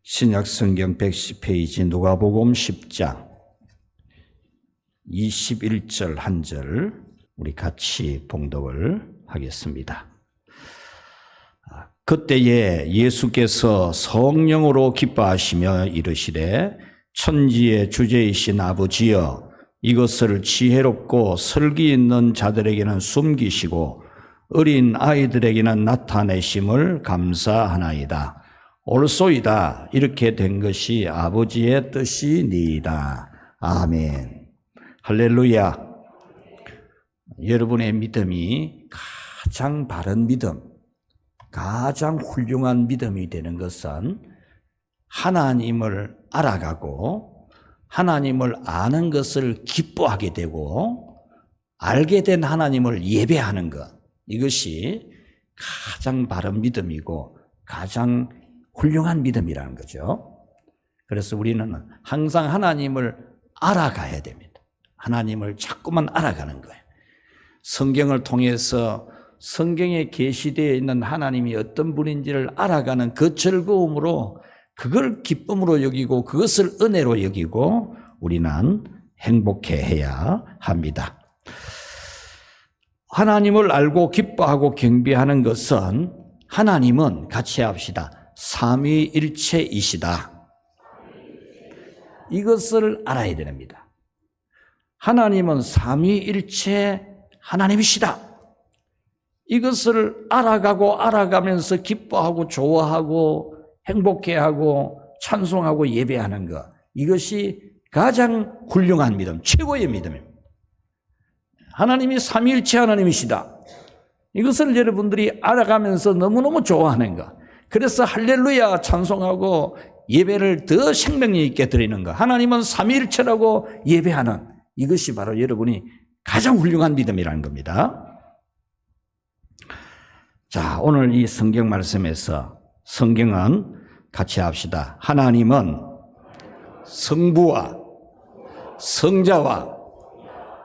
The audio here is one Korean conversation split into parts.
신약성경 110페이지 누가복음 10장 21절 한 절 우리 같이 봉독을 하겠습니다. 그때에 예수께서 성령으로 기뻐하시며 이르시되 천지의 주제이신 아버지여 이것을 지혜롭고 설기 있는 자들에게는 숨기시고 어린 아이들에게는 나타내심을 감사하나이다. 옳소이다. 이렇게 된 것이 아버지의 뜻이니이다. 아멘. 할렐루야. 여러분의 믿음이 가장 바른 믿음, 가장 훌륭한 믿음이 되는 것은 하나님을 알아가고 하나님을 아는 것을 기뻐하게 되고 알게 된 하나님을 예배하는 것, 이것이 가장 바른 믿음이고 가장 훌륭한 믿음이라는 거죠. 그래서 우리는 항상 하나님을 알아가야 됩니다. 하나님을 자꾸만 알아가는 거예요. 성경을 통해서 성경에 계시되어 있는 하나님이 어떤 분인지를 알아가는 그 즐거움으로, 그걸 기쁨으로 여기고 그것을 은혜로 여기고 우리는 행복해해야 합니다. 하나님을 알고 기뻐하고 경배하는 것은, 하나님은 같이 합시다, 삼위일체이시다. 이것을 알아야 됩니다. 하나님은 삼위일체 하나님이시다. 이것을 알아가고 알아가면서 기뻐하고 좋아하고 행복해하고 찬송하고 예배하는 것, 이것이 가장 훌륭한 믿음, 최고의 믿음입니다. 하나님이 삼위일체 하나님이시다. 이것을 여러분들이 알아가면서 너무너무 좋아하는 것, 그래서 할렐루야 찬송하고 예배를 더 생명력 있게 드리는 것, 하나님은 삼위일체라고 예배하는, 이것이 바로 여러분이 가장 훌륭한 믿음이라는 겁니다. 자, 오늘 이 성경 말씀에서 성경은 같이 합시다. 하나님은 성부와 성자와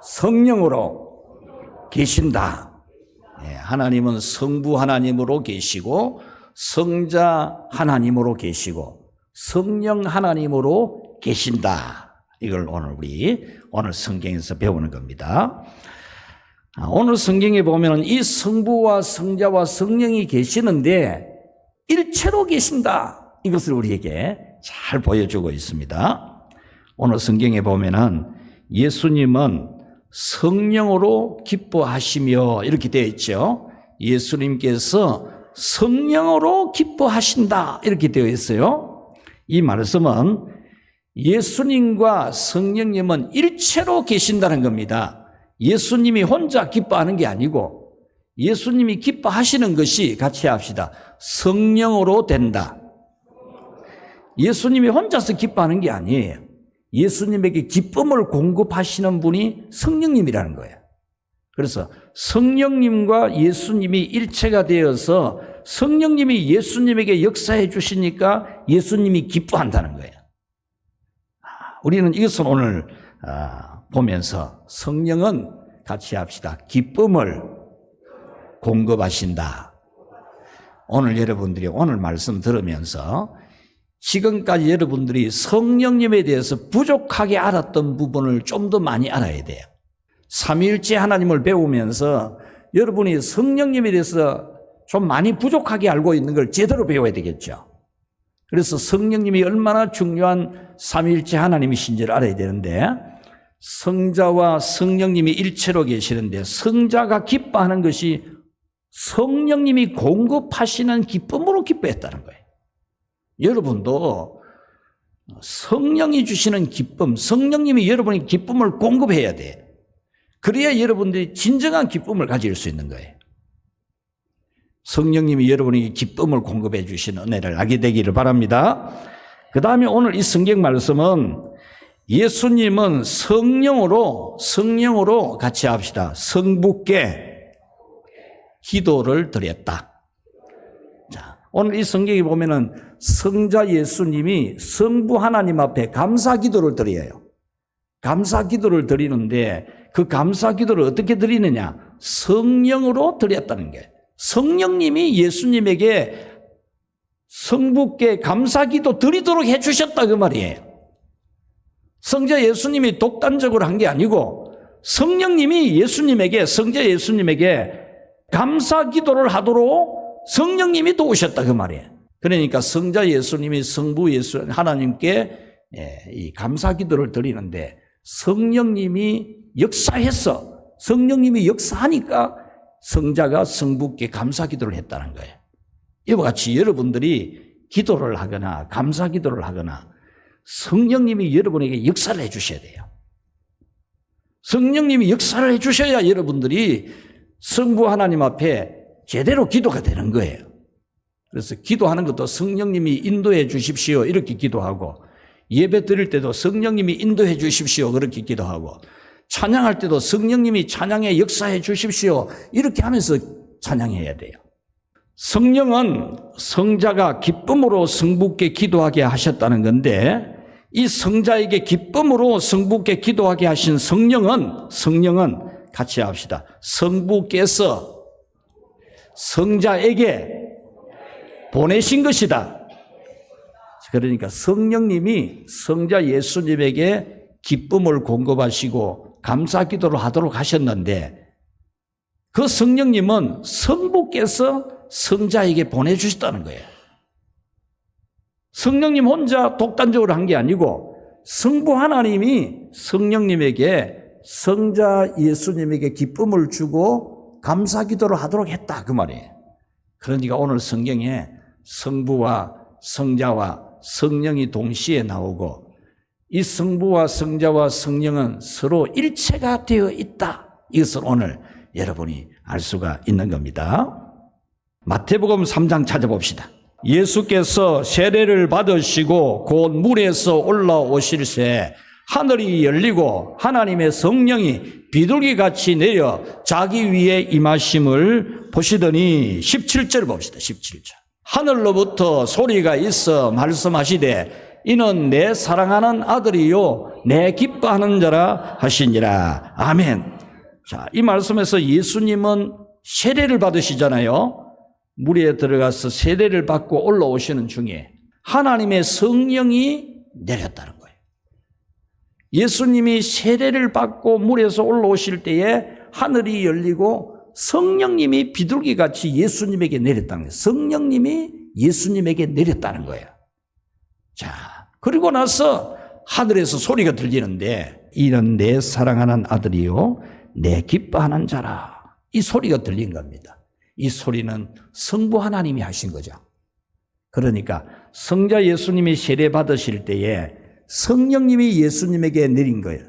성령으로 계신다. 하나님은 성부 하나님으로 계시고 성자 하나님으로 계시고 성령 하나님으로 계신다. 이걸 오늘 성경에서 배우는 겁니다. 오늘 성경에 보면 이 성부와 성자와 성령이 계시는데 일체로 계신다. 이것을 우리에게 잘 보여주고 있습니다. 오늘 성경에 보면은 예수님은 성령으로 기뻐하시며 이렇게 되어 있죠. 예수님께서 성령으로 기뻐하신다 이렇게 되어 있어요. 이 말씀은 예수님과 성령님은 일체로 계신다는 겁니다. 예수님이 혼자 기뻐하는 게 아니고 예수님이 기뻐하시는 것이, 같이 합시다, 성령으로 된다. 예수님이 혼자서 기뻐하는 게 아니에요. 예수님에게 기쁨을 공급하시는 분이 성령님이라는 거예요. 그래서 성령님과 예수님이 일체가 되어서 성령님이 예수님에게 역사해 주시니까 예수님이 기뻐한다는 거예요. 우리는 이것을 오늘 보면서 성령은, 같이 합시다, 기쁨을 공급하신다. 오늘 여러분들이 오늘 말씀 들으면서 지금까지 여러분들이 성령님에 대해서 부족하게 알았던 부분을 좀 더 많이 알아야 돼요. 삼위일체 하나님을 배우면서 여러분이 성령님에 대해서 좀 많이 부족하게 알고 있는 걸 제대로 배워야 되겠죠. 그래서 성령님이 얼마나 중요한 삼위일체 하나님이신지를 알아야 되는데, 성자와 성령님이 일체로 계시는데 성자가 기뻐하는 것이 성령님이 공급하시는 기쁨으로 기뻐했다는 거예요. 여러분도 성령이 주시는 기쁨, 성령님이 여러분의 기쁨을 공급해야 돼요. 그래야 여러분들이 진정한 기쁨을 가질 수 있는 거예요. 성령님이 여러분에게 기쁨을 공급해 주시는 은혜를 알게 되기를 바랍니다. 그 다음에 오늘 이 성경 말씀은 예수님은 성령으로 같이 합시다, 성부께 기도를 드렸다. 자, 오늘 이 성경에 보면은 성자 예수님이 성부 하나님 앞에 감사 기도를 드려요. 감사 기도를 드리는데 그 감사 기도를 어떻게 드리느냐? 성령으로 드렸다는 게, 성령님이 예수님에게 성부께 감사기도 드리도록 해주셨다 그 말이에요. 성자 예수님이 독단적으로 한 게 아니고 성령님이 성자 예수님에게 감사기도를 하도록 성령님이 도우셨다 그 말이에요. 그러니까 성자 예수님이 성부 하나님께 이 감사기도를 드리는데 성령님이 역사하니까 성자가 성부께 감사기도를 했다는 거예요. 이와 같이 여러분들이 기도를 하거나 감사기도를 하거나 성령님이 여러분에게 역사를 해주셔야 돼요. 성령님이 역사를 해주셔야 여러분들이 성부 하나님 앞에 제대로 기도가 되는 거예요. 그래서 기도하는 것도 성령님이 인도해 주십시오 이렇게 기도하고, 예배 드릴 때도 성령님이 인도해 주십시오 그렇게 기도하고, 찬양할 때도 성령님이 찬양에 역사해 주십시오 이렇게 하면서 찬양해야 돼요. 성령은 성자가 기쁨으로 성부께 기도하게 하셨다는 건데, 이 성자에게 기쁨으로 성부께 기도하게 하신 성령은 같이 합시다. 성부께서 성자에게 보내신 것이다. 그러니까 성령님이 성자 예수님에게 기쁨을 공급하시고 감사기도를 하도록 하셨는데, 그 성령님은 성부께서 성자에게 보내주셨다는 거예요. 성령님 혼자 독단적으로 한 게 아니고 성부 하나님이 성령님에게 성자 예수님에게 기쁨을 주고 감사기도를 하도록 했다 그 말이에요. 그러니까 오늘 성경에 성부와 성자와 성령이 동시에 나오고, 이 성부와 성자와 성령은 서로 일체가 되어 있다, 이것을 오늘 여러분이 알 수가 있는 겁니다. 마태복음 3장 찾아봅시다. 예수께서 세례를 받으시고 곧 물에서 올라오실새 하늘이 열리고 하나님의 성령이 비둘기같이 내려 자기 위에 임하심을 보시더니 17절 봅시다. 17절. 하늘로부터 소리가 있어 말씀하시되 이는 내 사랑하는 아들이요 내 기뻐하는 자라 하시니라. 아멘. 자, 이 말씀에서 예수님은 세례를 받으시잖아요. 물에 들어가서 세례를 받고 올라오시는 중에 하나님의 성령이 내렸다는 거예요. 예수님이 세례를 받고 물에서 올라오실 때에 하늘이 열리고 성령님이 비둘기같이 예수님에게 내렸다는 거예요. 성령님이 예수님에게 내렸다는 거예요. 자, 그리고 나서 하늘에서 소리가 들리는데 이는 내 사랑하는 아들이요 내 기뻐하는 자라. 이 소리가 들린 겁니다. 이 소리는 성부 하나님이 하신 거죠. 그러니까 성자 예수님이 세례 받으실 때에 성령님이 예수님에게 내린 거예요.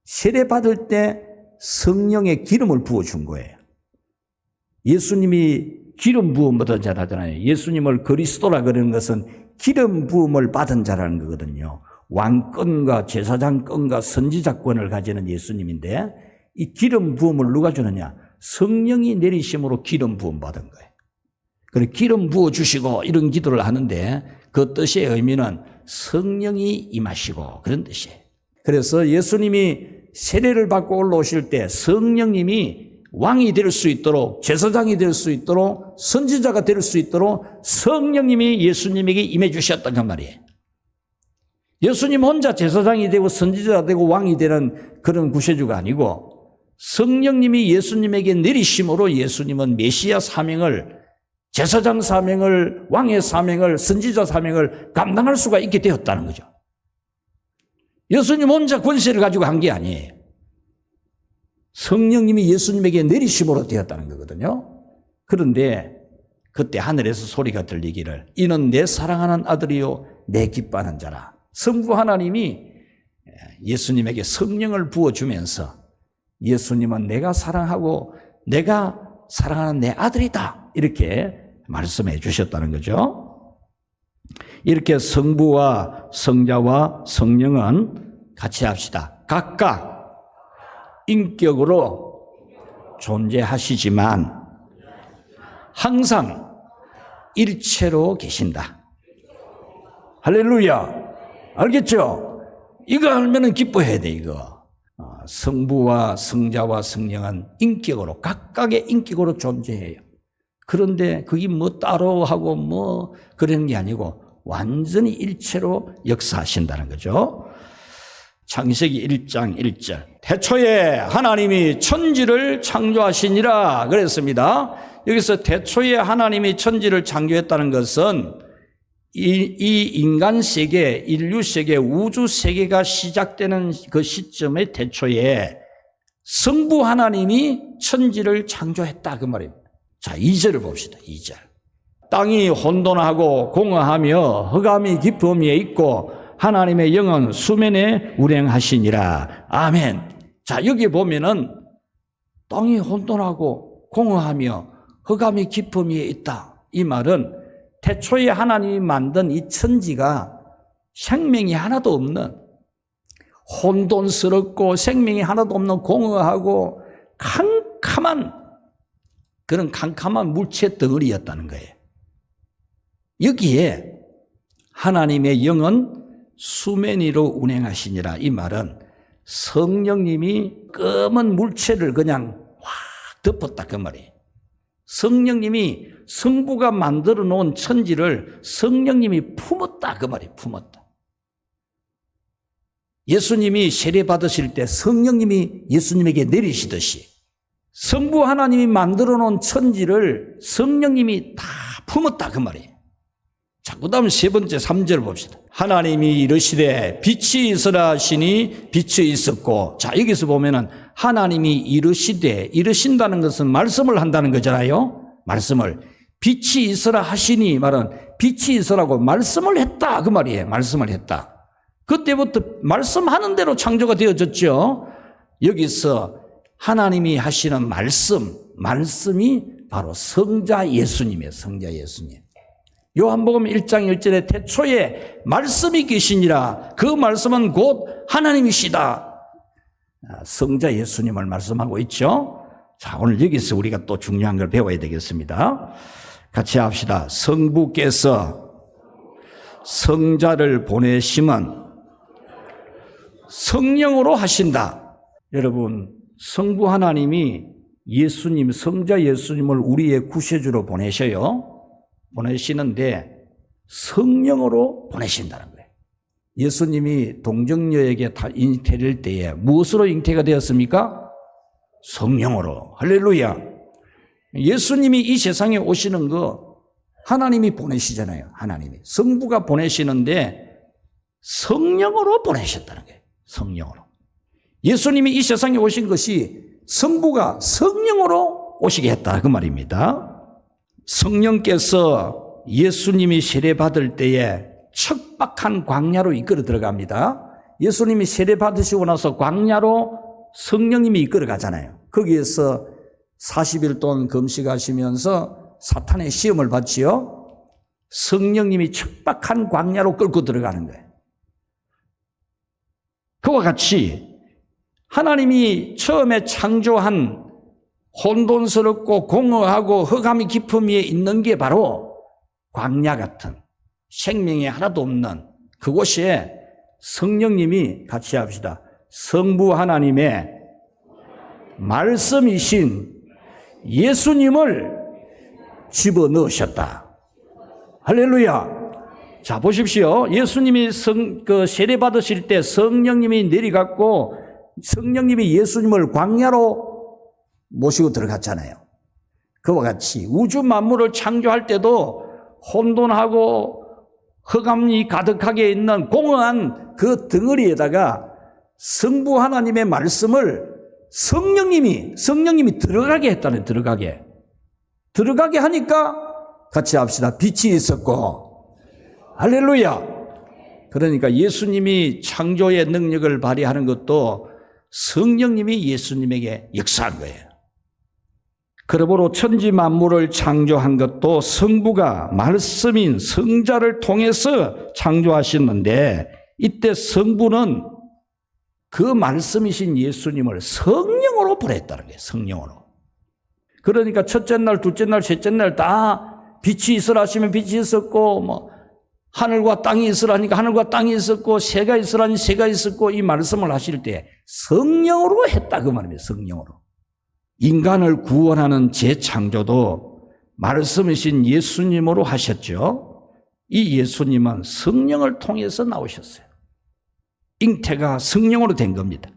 세례 받을 때 성령의 기름을 부어준 거예요. 예수님이 기름 부음 받은 자라잖아요. 예수님을 그리스도라 그러는 것은 기름 부음을 받은 자라는 거거든요. 왕권과 제사장권과 선지자권을 가지는 예수님인데, 이 기름 부음을 누가 주느냐? 성령이 내리심으로 기름 부음 받은 거예요. 그리고 기름 부어 주시고 이런 기도를 하는데 그 뜻의 의미는 성령이 임하시고 그런 뜻이에요. 그래서 예수님이 세례를 받고 올라오실 때 성령님이 왕이 될 수 있도록, 제사장이 될 수 있도록, 선지자가 될 수 있도록 성령님이 예수님에게 임해 주셨단 말이에요. 예수님 혼자 제사장이 되고 선지자가 되고 왕이 되는 그런 구세주가 아니고 성령님이 예수님에게 내리심으로 예수님은 메시아 사명을, 제사장 사명을, 왕의 사명을, 선지자 사명을 감당할 수가 있게 되었다는 거죠. 예수님 혼자 권세를 가지고 한 게 아니에요. 성령님이 예수님에게 내리심으로 되었다는 거거든요. 그런데 그때 하늘에서 소리가 들리기를 이는 내 사랑하는 아들이요 내 기뻐하는 자라. 성부 하나님이 예수님에게 성령을 부어주면서 예수님은 내가 사랑하고 내가 사랑하는 내 아들이다 이렇게 말씀해 주셨다는 거죠. 이렇게 성부와 성자와 성령은 같이 합시다. 각각 인격으로 존재하시지만 항상 일체로 계신다. 할렐루야. 알겠죠? 이거 알면은 기뻐해야 돼, 이거. 성부와 성자와 성령은 인격으로, 각각의 인격으로 존재해요. 그런데 그게 뭐 따로 하고 뭐 그런 게 아니고 완전히 일체로 역사하신다는 거죠. 창세기 1장 1절. 태초에 하나님이 천지를 창조하시니라 그랬습니다. 여기서 태초에 하나님이 천지를 창조했다는 것은 이 인간 세계, 인류 세계, 우주 세계가 시작되는 그 시점의 태초에 성부 하나님이 천지를 창조했다 그 말입니다. 자, 2절을 봅시다. 2절. 땅이 혼돈하고 공허하며 흑암이 깊음 위에 있고 하나님의 영은 수면에 운행하시니라. 아멘. 자, 여기 보면은 땅이 혼돈하고 공허하며 흑암이 깊음 위에 있다. 이 말은 태초에 하나님이 만든 이 천지가 생명이 하나도 없는, 혼돈스럽고 생명이 하나도 없는 공허하고 캄캄한 물체 덩어리였다는 거예요. 여기에 하나님의 영은 수면 위로 운행하시니라. 이 말은 성령님이 검은 물체를 그냥 확 덮었다 그 말이에요. 성령님이 성부가 만들어 놓은 천지를 성령님이 품었다 그 말이에요. 품었다. 예수님이 세례 받으실 때 성령님이 예수님에게 내리시듯이 성부 하나님이 만들어 놓은 천지를 성령님이 다 품었다 그 말이에요. 자, 그 다음 세 번째 3절 봅시다. 하나님이 이르시되 빛이 있으라 하시니 빛이 있었고. 자, 여기서 보면은 하나님이 이르신다는 것은 말씀을 한다는 거잖아요. 말씀을. 빛이 있으라 하시니 말은 빛이 있으라고 말씀을 했다 그 말이에요. 말씀을 했다. 그때부터 말씀하는 대로 창조가 되어졌죠. 여기서 하나님이 하시는 말씀이 바로 성자 예수님이에요. 성자 예수님. 요한복음 1장 1절에 태초에 말씀이 계시니라. 그 말씀은 곧 하나님이시다. 성자 예수님을 말씀하고 있죠. 자, 오늘 여기서 우리가 또 중요한 걸 배워야 되겠습니다. 같이 합시다. 성부께서 성자를 보내심은 성령으로 하신다. 여러분, 성부 하나님이 예수님, 성자 예수님을 우리의 구세주로 보내시는데 성령으로 보내신다는 거예요. 예수님이 동정녀에게 잉태될 때에 무엇으로 잉태가 되었습니까? 성령으로. 할렐루야. 예수님이 이 세상에 오시는 거 하나님이 보내시잖아요. 하나님이. 성부가 보내시는데 성령으로 보내셨다는 거예요. 성령으로. 예수님이 이 세상에 오신 것이 성부가 성령으로 오시게 했다 그 말입니다. 성령께서 예수님이 세례받을 때에 척박한 광야로 이끌어 들어갑니다. 예수님이 세례받으시고 나서 광야로 성령님이 이끌어 가잖아요. 거기에서 40일 동안 금식하시면서 사탄의 시험을 받지요. 성령님이 척박한 광야로 끌고 들어가는 거예요. 그와 같이 하나님이 처음에 창조한 혼돈스럽고 공허하고 흑암이 깊음 위에 있는 게 바로 광야 같은 생명이 하나도 없는 그곳에 성령님이 같이 합시다. 성부 하나님의 말씀이신 예수님을 집어넣으셨다. 할렐루야. 자, 보십시오. 예수님이 세례 받으실 때 성령님이 내려갔고 성령님이 예수님을 광야로 모시고 들어갔잖아요. 그와 같이 우주 만물을 창조할 때도 혼돈하고 흑암이 가득하게 있는 공허한 그 덩어리에다가 성부 하나님의 말씀을 성령님이 들어가게 했다는, 들어가게 하니까 같이 합시다. 빛이 있었고. 할렐루야. 그러니까 예수님이 창조의 능력을 발휘하는 것도 성령님이 예수님에게 역사한 거예요. 그러므로 천지 만물을 창조한 것도 성부가 말씀인 성자를 통해서 창조하셨는데 이때 성부는 그 말씀이신 예수님을 성령으로 보냈다는 거예요. 성령으로. 그러니까 첫째 날, 둘째 날, 셋째 날 다 빛이 있으라 하시면 빛이 있었고 하늘과 땅이 있으라니까 하늘과 땅이 있었고 새가 있으라니 새가 있었고 이 말씀을 하실 때 성령으로 했다 그 말입니다. 성령으로. 인간을 구원하는 재창조도 말씀이신 예수님으로 하셨죠. 이 예수님은 성령을 통해서 나오셨어요. 잉태가 성령으로 된 겁니다.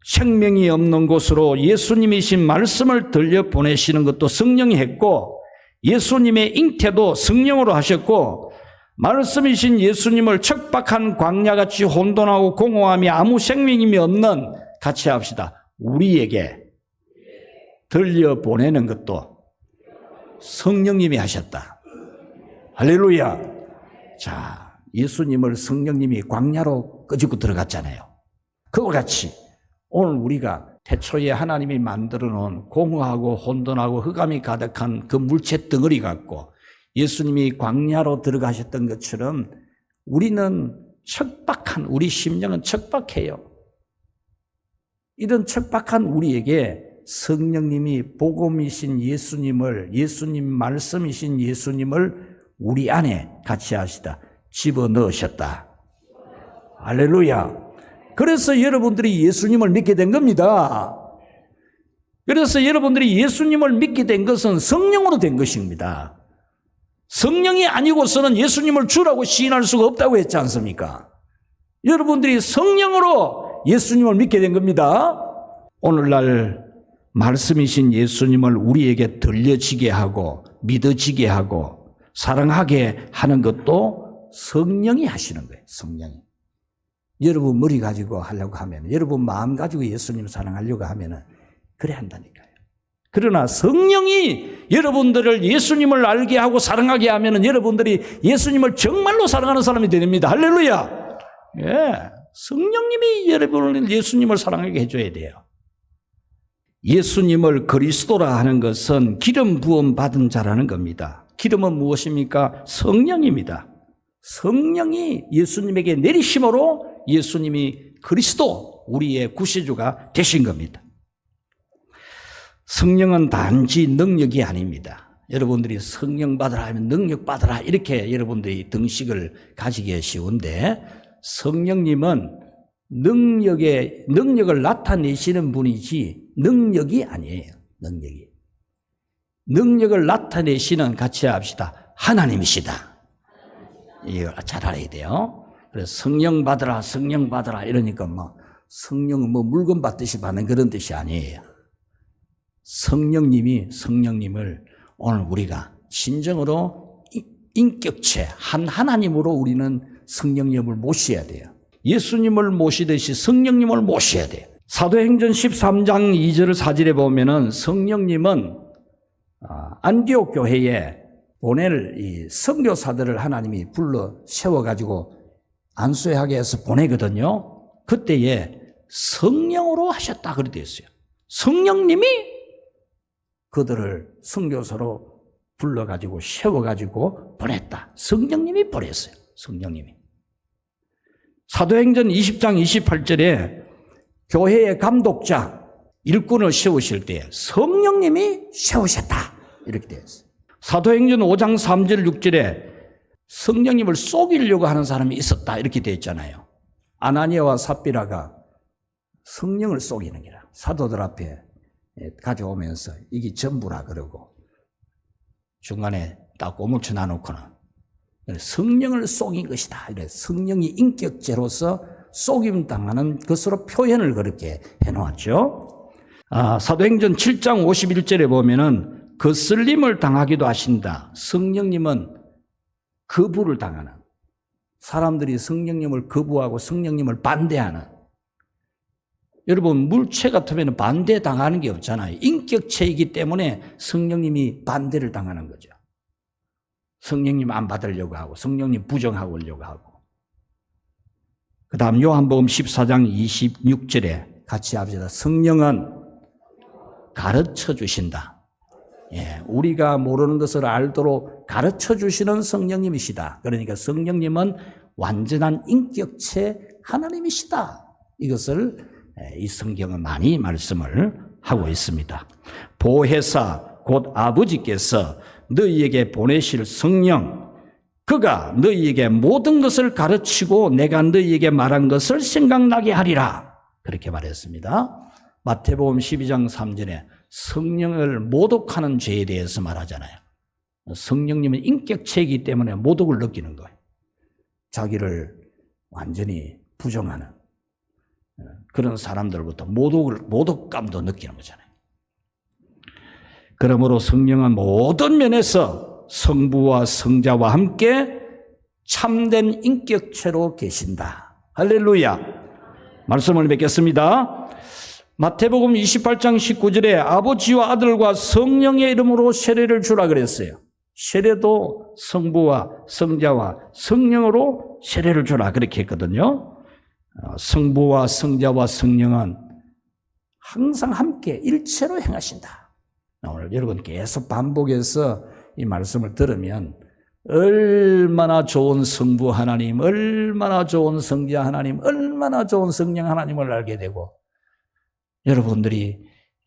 생명이 없는 곳으로 예수님이신 말씀을 들려보내시는 것도 성령이 했고, 예수님의 잉태도 성령으로 하셨고, 말씀이신 예수님을 척박한 광야같이 혼돈하고 공허함이 아무 생명임이 없는, 같이 합시다, 우리에게 들려보내는 것도 성령님이 하셨다. 할렐루야. 자, 예수님을 성령님이 광야로 끄집고 들어갔잖아요. 그와 같이 오늘 우리가 태초에 하나님이 만들어 놓은 공허하고 혼돈하고 흑암이 가득한 그 물체 덩어리 같고 예수님이 광야로 들어가셨던 것처럼 우리는 척박한, 우리 심령은 척박해요. 이런 척박한 우리에게 성령님이 복음이신 예수님을, 예수님 말씀이신 예수님을 우리 안에 같이 하시다 집어넣으셨다. 할렐루야. 그래서 여러분들이 예수님을 믿게 된 겁니다. 그래서 여러분들이 예수님을 믿게 된 것은 성령으로 된 것입니다. 성령이 아니고서는 예수님을 주라고 시인할 수가 없다고 했지 않습니까? 여러분들이 성령으로 예수님을 믿게 된 겁니다. 오늘날 말씀이신 예수님을 우리에게 들려지게 하고 믿어지게 하고 사랑하게 하는 것도 성령이 하시는 거예요. 성령이. 여러분 머리 가지고 하려고 하면, 여러분 마음 가지고 예수님 사랑하려고 하면 그래 한다니까요. 그러나 성령이 여러분들을 예수님을 알게 하고 사랑하게 하면 여러분들이 예수님을 정말로 사랑하는 사람이 됩니다. 할렐루야. 예, 성령님이 여러분을 예수님을 사랑하게 해줘야 돼요. 예수님을 그리스도라 하는 것은 기름 부음 받은 자라는 겁니다. 기름은 무엇입니까? 성령입니다. 성령이 예수님에게 내리심으로 예수님이 그리스도, 우리의 구세주가 되신 겁니다. 성령은 단지 능력이 아닙니다. 여러분들이 성령 받으라 하면 능력 받으라 이렇게 여러분들이 등식을 가지기 쉬운데, 성령님은 능력을 나타내시는 분이지 능력이 아니에요. 능력을 나타내시는, 같이 합시다, 하나님이시다. 이거 잘 알아야 돼요. 그래서 성령 받으라 이러니까 성령은 물건 받듯이 받는 그런 뜻이 아니에요. 성령님을 오늘 우리가 진정으로 인격체 한 하나님으로 우리는 성령님을 모셔야 돼요. 예수님을 모시듯이 성령님을 모셔야 돼요. 사도행전 13장 2절 4절에 보면은 성령님은 안디옥 교회에 보낼 이 선교사들을 하나님이 불러 세워가지고 안수하게 해서 보내거든요. 그때에 성령으로 하셨다 그렇게 되어 있어요. 성령님이 그들을 선교사로 불러가지고 세워가지고 보냈다. 성령님이 보냈어요. 성령님이. 사도행전 20장 28절에 교회의 감독자, 일꾼을 세우실 때 성령님이 세우셨다 이렇게 되어 있어요. 사도행전 5장 3절 6절에 성령님을 속이려고 하는 사람이 있었다 이렇게 되어 있잖아요. 아나니아와 삽비라가 성령을 속이는 게라. 사도들 앞에 가져오면서 이게 전부라 그러고 중간에 딱 고물쳐 놔놓고는 성령을 속인 것이다. 이래 성령이 인격체로서 속임 당하는 것으로 표현을 그렇게 해놓았죠. 사도행전 7장 51절에 보면은 거슬림을 당하기도 하신다. 성령님은 거부를 당하는, 사람들이 성령님을 거부하고 성령님을 반대하는. 여러분 물체 같으면 반대당하는 게 없잖아요. 인격체이기 때문에 성령님이 반대를 당하는 거죠. 성령님 안 받으려고 하고 성령님 부정하고 오려고 하고. 그 다음 요한복음 14장 26절에 같이 합시다. 성령은 가르쳐 주신다. 예, 우리가 모르는 것을 알도록 가르쳐 주시는 성령님이시다. 그러니까 성령님은 완전한 인격체 하나님이시다. 이것을 이 성경은 많이 말씀을 하고 있습니다. 보혜사 곧 아버지께서 너희에게 보내실 성령, 그가 너희에게 모든 것을 가르치고 내가 너희에게 말한 것을 생각나게 하리라. 그렇게 말했습니다. 마태복음 12장 3절에 성령을 모독하는 죄에 대해서 말하잖아요. 성령님은 인격체이기 때문에 모독을 느끼는 거예요. 자기를 완전히 부정하는 그런 사람들부터 모독감도 느끼는 거잖아요. 그러므로 성령은 모든 면에서 성부와 성자와 함께 참된 인격체로 계신다. 할렐루야. 말씀을 맺겠습니다. 마태복음 28장 19절에 아버지와 아들과 성령의 이름으로 세례를 주라 그랬어요. 세례도 성부와 성자와 성령으로 세례를 주라 그렇게 했거든요. 성부와 성자와 성령은 항상 함께 일체로 행하신다. 오늘 여러분 계속 반복해서 이 말씀을 들으면 얼마나 좋은 성부 하나님, 얼마나 좋은 성자 하나님, 얼마나 좋은 성령 하나님을 알게 되고, 여러분들이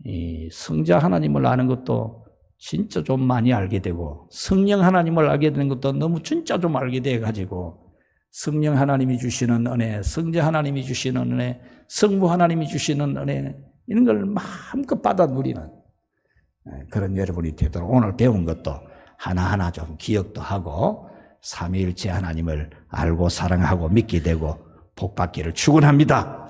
이 성자 하나님을 아는 것도 진짜 좀 많이 알게 되고, 성령 하나님을 알게 되는 것도 너무 진짜 좀 알게 돼가지고, 성령 하나님이 주시는 은혜, 성자 하나님이 주시는 은혜, 성부 하나님이 주시는 은혜, 이런 걸 마음껏 받아 누리는 그런 여러분이 되도록 오늘 배운 것도 하나하나 좀 기억도 하고 삼위일체 하나님을 알고 사랑하고 믿게 되고 복받기를 축원합니다.